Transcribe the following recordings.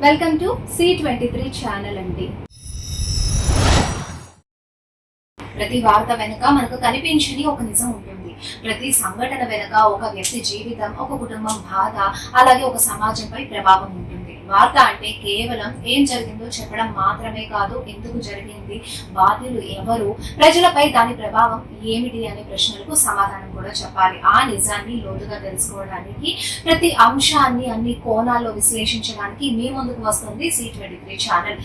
Welcome to C23 channel అండి. ప్రతి వార్త వెనుక మనకు కనిపించని ఒక నిజం ఉంటుంది. ప్రతి సంఘటన వెనుక ఒక వ్యక్తి జీవితం, ఒక కుటుంబం బాధ, అలాగే ఒక సమాజంపై ప్రభావం ఉంటుంది. వార్త అంటే కేవలం ఏం జరిగిందో చెప్పడం మాత్రమే కాదు, ఎందుకు జరిగింది, బాధ్యులు ఎవరు, ప్రజలపై దాని ప్రభావం ఏమిటి అనే ప్రశ్నలకు సమాధానం కూడా చెప్పాలి. ఆ నిజాన్ని లోతుగా తెలుసుకోవడానికి, ప్రతి అంశాన్ని అన్ని కోణాల్లో విశ్లేషించడానికి మీ ముందుకు వస్తుంది C23 ఛానల్.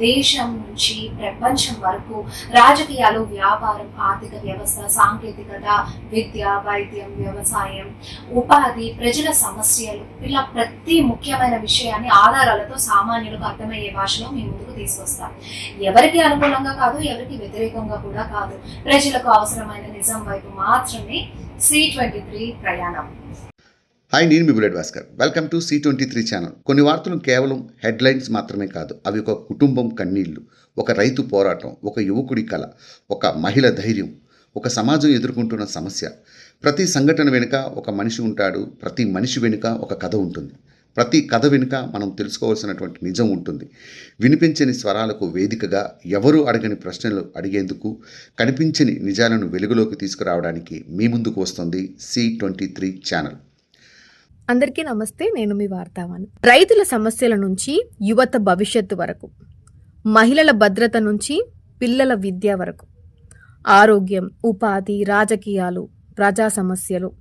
దేశం నుంచి ప్రపంచం వరకు రాజకీయాలు, వ్యాపారం, ఆర్థిక వ్యవస్థ, సాంకేతికత, విద్య, వైద్యం, వ్యవసాయం, ఉపాధి, ప్రజల సమస్యలు, ఇలా ప్రతి ముఖ్యమైన విషయాన్ని ఆధారాలతో సామాన్యులకు అర్థమయ్యే భాషలో మీ ముందుకు తీసుకొస్తాం. ఎవరికి అనుకూలంగా కాదు, ఎవరికి వ్యతిరేకంగా కూడా కాదు, ప్రజలకు అవసరమైన నిజం వైపు మాత్రమే C23 ప్రయాణం. హాయ్, నేను మీ bullet Bhaskar. Welcome to C23 channel. కొన్ని వార్తలు కేవలం హెడ్లైన్స్ మాత్రమే కాదు, అవి ఒక కుటుంబం కన్నీళ్లు, ఒక రైతు పోరాటం, ఒక యువకుడి కళ, ఒక మహిళ ధైర్యం, ఒక సమాజం ఎదుర్కొంటున్న సమస్య. ప్రతి సంఘటన వెనుక ఒక మనిషి ఉంటాడు, ప్రతి మనిషి వెనుక ఒక కథ ఉంటుంది, ప్రతి కథ వెనుక మనం తెలుసుకోవాల్సినటువంటి నిజం ఉంటుంది. వినిపించని స్వరాలకు వేదికగా, ఎవరూ అడగని ప్రశ్నలు అడిగేందుకు, కనిపించని నిజాలను వెలుగులోకి తీసుకురావడానికి మీ ముందుకు వస్తుంది C23 ఛానల్. అందరికీ నమస్తే, నేను మీ వార్తావాణి. రైతుల సమస్యల నుంచి యువత భవిష్యత్తు వరకు, మహిళల భద్రత నుంచి పిల్లల విద్య వరకు, ఆరోగ్యం, ఉపాధి, రాజకీయాలు, ప్రజా సమస్యలు,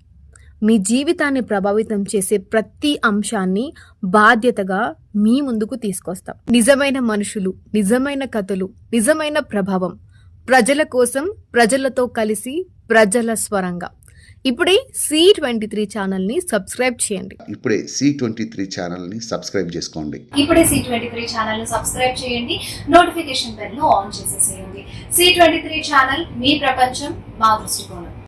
మీ జీవితాన్ని ప్రభావితం చేసే ప్రతి అంశాన్ని బాధ్యతగా మీ ముందుకు తీసుకొస్తాం. నిజమైన మనుషులు, నిజమైన కథలు, నిజమైన ప్రభావం, ప్రజల కోసం, ప్రజలతో కలిసి, ప్రజల స్వరంగా. ఇప్పుడే C23 ఛానల్ని సబ్స్క్రైబ్ చేయండి. ఇప్పుడే C23 ఛానల్ని సబ్స్క్రైబ్ చేసుకోండి. ఇప్పుడే C23 ఛానల్ సబ్స్క్రైబ్ చేయండి, నోటిఫికేషన్ బెల్ ను ఆన్ చేసేసేయండి. C23 ఛానల్, మీ ప్రపంచం, మా దృష్టికోణం.